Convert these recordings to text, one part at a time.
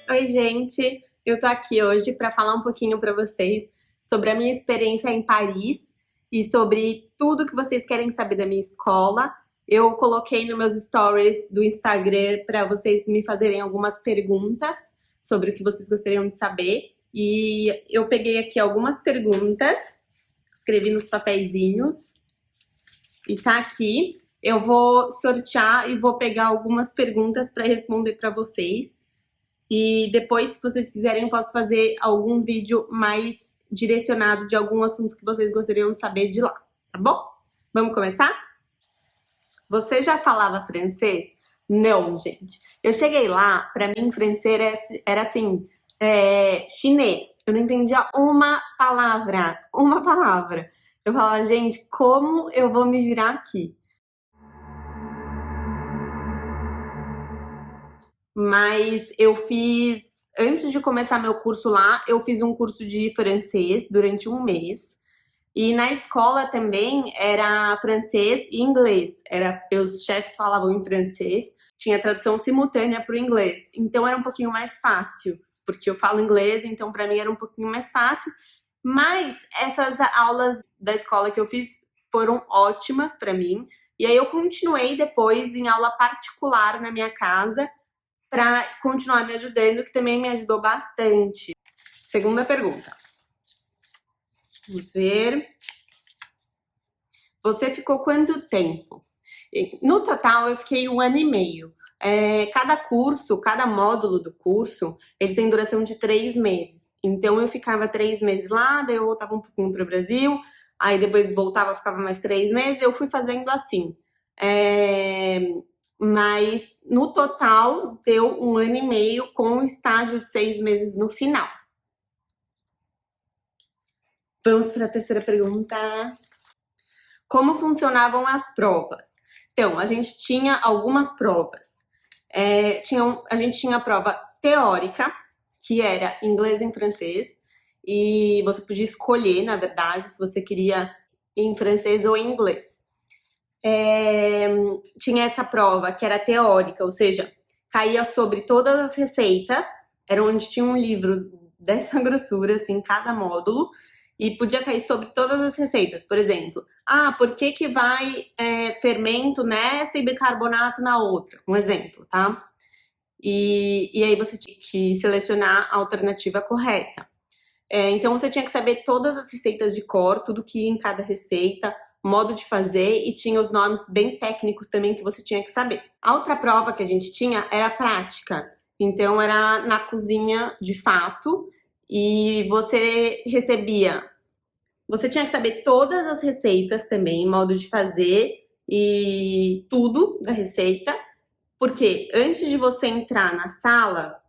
Oi, gente! Eu tô aqui hoje para falar um pouquinho para vocês sobre a minha experiência em Paris e sobre tudo que vocês querem saber da minha escola. Eu coloquei nos meus stories do Instagram para vocês me fazerem algumas perguntas sobre o que vocês gostariam de saber. E eu peguei aqui algumas perguntas, escrevi nos papeizinhos e tá aqui. Eu vou sortear e vou pegar algumas perguntas para responder para vocês. E depois, se vocês quiserem, eu posso fazer algum vídeo mais direcionado de algum assunto que vocês gostariam de saber de lá, tá bom? Vamos começar? Você já falava francês? Não, gente. Eu cheguei lá, pra mim, francês era assim, chinês. Eu não entendia uma palavra, uma palavra. Eu falava, gente, como eu vou me virar aqui? Mas eu fiz, antes de começar meu curso lá, eu fiz um curso de francês durante um mês. E na escola também era francês e inglês. Os chefes falavam em francês, tinha tradução simultânea para o inglês. Então era um pouquinho mais fácil, porque eu falo inglês, então para mim era um pouquinho mais fácil. Mas essas aulas da escola que eu fiz foram ótimas para mim. E aí eu continuei depois em aula particular na minha casa para continuar me ajudando, que também me ajudou bastante. Segunda pergunta. Vamos ver. Você ficou quanto tempo? No total, eu fiquei 1 ano e meio. Cada curso, cada módulo do curso, ele tem duração de 3 meses. Então, eu ficava 3 meses lá, daí eu voltava um pouquinho para o Brasil, aí depois voltava, ficava mais 3 meses. Eu fui fazendo assim. Mas, no total, deu 1 ano e meio com um estágio de 6 meses no final. Vamos para a terceira pergunta. Como funcionavam as provas? Então, a gente tinha algumas provas. A gente tinha a prova teórica, que era inglês e francês, e você podia escolher, na verdade, se você queria em francês ou em inglês. Tinha essa prova que era teórica, ou seja, caía sobre todas as receitas, era onde tinha um livro dessa grossura, assim, cada módulo, e podia cair sobre todas as receitas. Por exemplo, por que vai fermento nessa e bicarbonato na outra? Um exemplo, tá? E aí você tinha que selecionar a alternativa correta. Então você tinha que saber todas as receitas de cor, tudo que ia em cada receita, modo de fazer, e tinha os nomes bem técnicos também que você tinha que saber. A outra prova que a gente tinha era prática. Então era na cozinha de fato, e você tinha que saber todas as receitas também, modo de fazer e tudo da receita, porque antes de você entrar na sala,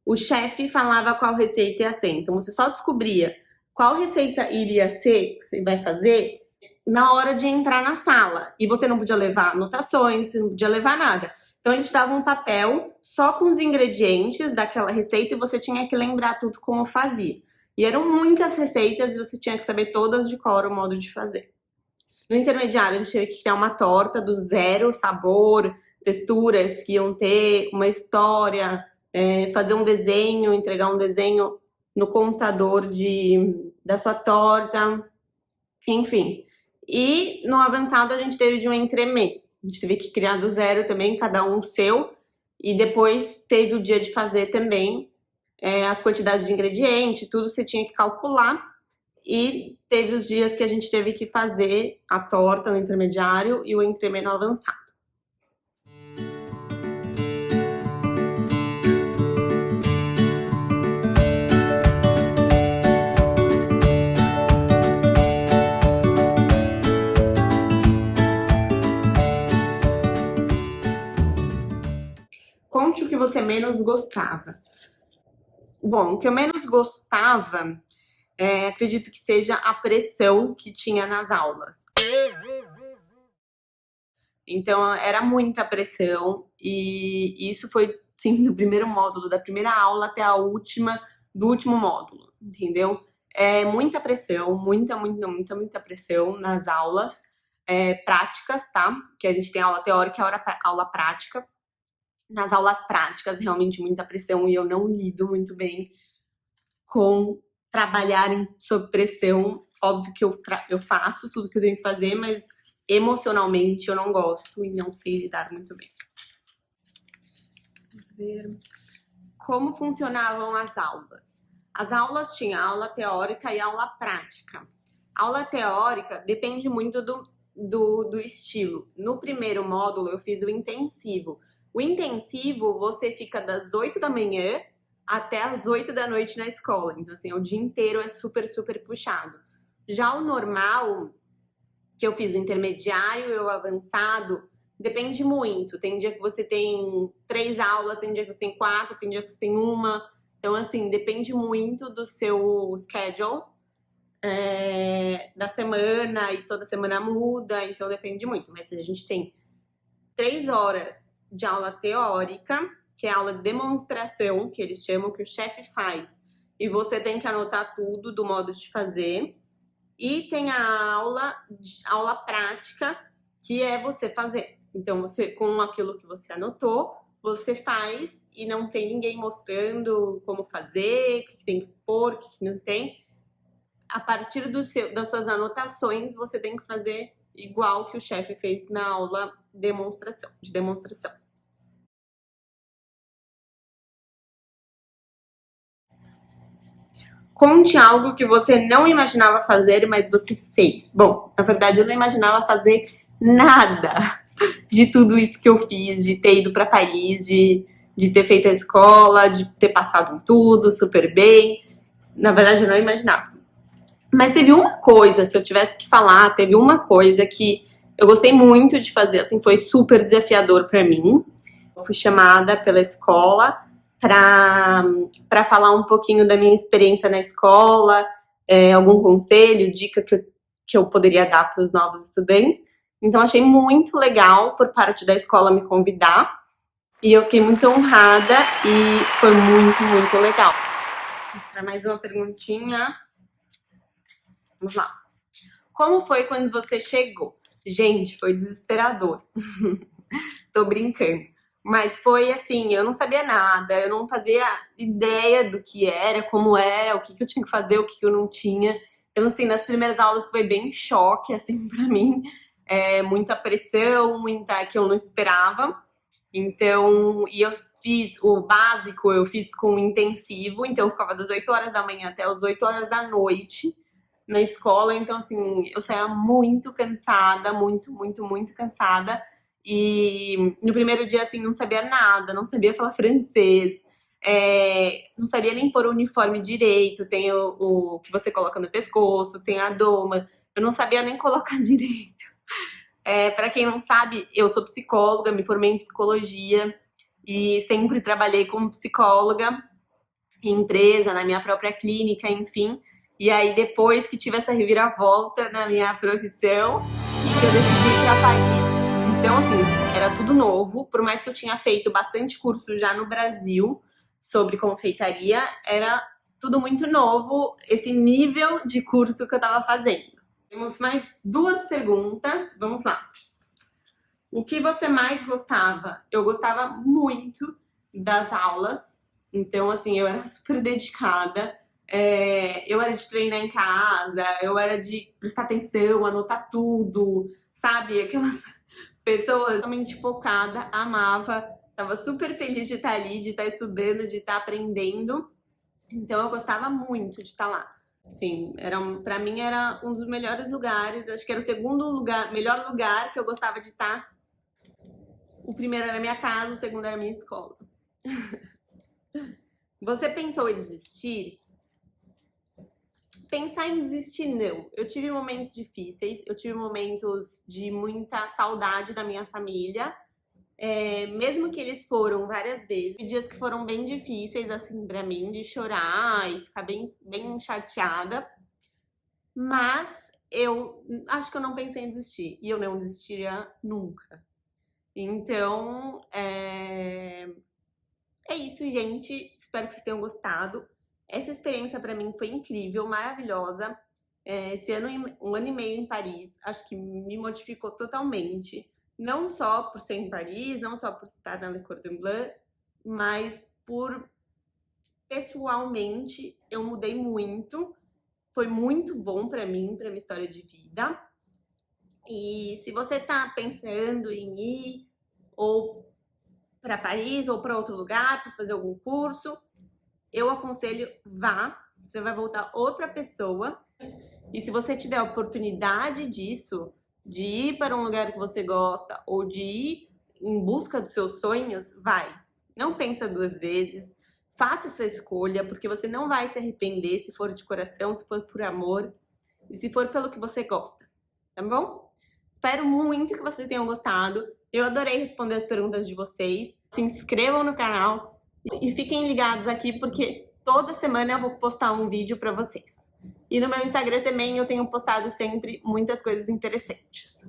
o chefe falava qual receita ia ser. Então você só descobria qual receita iria ser que você vai fazer na hora de entrar na sala. E você não podia levar anotações, você não podia levar nada. Então eles te davam um papel só com os ingredientes daquela receita e você tinha que lembrar tudo como fazia. E eram muitas receitas e você tinha que saber todas de cor o modo de fazer. No intermediário, a gente teve que criar uma torta do zero, sabor, texturas que iam ter, uma história, fazer um desenho, entregar um desenho no computador da sua torta, enfim. E no avançado a gente teve de um entremê. A gente teve que criar do zero também, cada um o seu. E depois teve o dia de fazer também as quantidades de ingredientes, tudo você tinha que calcular. E teve os dias que a gente teve que fazer a torta no intermediário e o entremê no avançado. Conte o que você menos gostava. Bom, o que eu menos gostava, acredito que seja a pressão que tinha nas aulas. Então, era muita pressão e isso foi, sim, do primeiro módulo, da primeira aula até a última, do último módulo, entendeu? Muita pressão, muita pressão nas aulas práticas, tá? Que a gente tem aula teórica e aula prática. nas aulas práticas, realmente muita pressão e eu não lido muito bem com trabalhar sob pressão. Óbvio que eu faço tudo que eu tenho que fazer, mas emocionalmente eu não gosto e não sei lidar muito bem. Vamos ver como funcionavam as aulas. As aulas tinham aula teórica e aula prática. A aula teórica depende muito do estilo. No primeiro módulo eu fiz o intensivo. O intensivo você fica das 8 da manhã até as 8 da noite na escola. Então, assim, o dia inteiro é super, super puxado. Já o normal, que eu fiz o intermediário e o avançado, depende muito. Tem dia que você tem 3 aulas, tem dia que você tem 4, tem dia que você tem 1. Então, assim, depende muito do seu schedule da semana, e toda semana muda, então depende muito. Mas a gente tem 3 horas de aula teórica, que é aula de demonstração, que eles chamam, que o chefe faz, e você tem que anotar tudo do modo de fazer. E tem a aula prática, que é você fazer. Então, você, com aquilo que você anotou, você faz e não tem ninguém mostrando como fazer, o que tem que pôr, o que não tem. A partir das suas anotações, você tem que fazer igual que o chefe fez na aula de demonstração. Conte algo que você não imaginava fazer, mas você fez. Bom, na verdade eu não imaginava fazer nada de tudo isso que eu fiz, de ter ido para Paris, de ter feito a escola, de ter passado em tudo super bem. Na verdade eu não imaginava. Mas teve uma coisa, se eu tivesse que falar, teve uma coisa que eu gostei muito de fazer, assim, foi super desafiador para mim. Eu fui chamada pela escola para falar um pouquinho da minha experiência na escola, algum conselho, dica que eu poderia dar para os novos estudantes. Então, achei muito legal por parte da escola me convidar e eu fiquei muito honrada e foi muito, muito legal. Vou mostrar mais uma perguntinha. Vamos lá. Como foi quando você chegou? Gente, foi desesperador. Tô brincando. Mas foi assim, eu não sabia nada, eu não fazia ideia do que era, como era, o que eu tinha que fazer, o que eu não tinha. Então, assim, nas primeiras aulas foi bem choque, assim, pra mim. Muita pressão, muita que eu não esperava. Então, e eu fiz o básico, eu fiz com intensivo, então eu ficava das 8 horas da manhã até as 8 horas da noite na escola. Então, assim, eu saía muito cansada, muito, muito, muito cansada. E no primeiro dia, assim, não sabia nada, não sabia falar francês, não sabia nem pôr o uniforme direito. Tem o que você coloca no pescoço, tem a doma. Eu não sabia nem colocar direito. Para quem não sabe, eu sou psicóloga, me formei em psicologia e sempre trabalhei como psicóloga em empresa, na minha própria clínica, enfim. E aí, depois que tive essa reviravolta na minha profissão, que eu decidi ir para Paris. Então, assim, era tudo novo. Por mais que eu tinha feito bastante curso já no Brasil sobre confeitaria, era tudo muito novo, esse nível de curso que eu estava fazendo. Temos mais 2 perguntas. Vamos lá. O que você mais gostava? Eu gostava muito das aulas. Então, assim, eu era super dedicada. Eu era de treinar em casa, eu era de prestar atenção, anotar tudo, sabe? Aquelas pessoas totalmente focada, amava, tava super feliz de estar ali, de estar estudando, de estar aprendendo. Então, eu gostava muito de estar lá. Sim, para mim era um dos melhores lugares. Acho que era o segundo lugar, melhor lugar que eu gostava de estar. O primeiro era minha casa, o segundo era minha escola. Você pensou em desistir? Pensar em desistir, não. Eu tive momentos difíceis, eu tive momentos de muita saudade da minha família, mesmo que eles foram várias vezes. Dias que foram bem difíceis, assim, pra mim, de chorar e ficar bem, bem chateada. Mas eu acho que eu não pensei em desistir. E eu não desistiria nunca. Então, é isso, gente. Espero que vocês tenham gostado. Essa experiência pra mim foi incrível, maravilhosa. Esse ano, 1 ano e meio em Paris, acho que me modificou totalmente. Não só por ser em Paris, não só por estar na Le Cordon Bleu, mas por pessoalmente eu mudei muito. Foi muito bom para mim, para minha história de vida. E se você tá pensando em ir ou para Paris ou para outro lugar para fazer algum curso, eu aconselho vá. Você vai voltar outra pessoa. E se você tiver a oportunidade disso, de ir para um lugar que você gosta ou de ir em busca dos seus sonhos, vai. Não pensa duas vezes. Faça essa escolha, porque você não vai se arrepender se for de coração, se for por amor e se for pelo que você gosta, tá bom? Espero muito que vocês tenham gostado. Eu adorei responder as perguntas de vocês. Se inscrevam no canal e fiquem ligados aqui, porque toda semana eu vou postar um vídeo para vocês. E no meu Instagram também eu tenho postado sempre muitas coisas interessantes.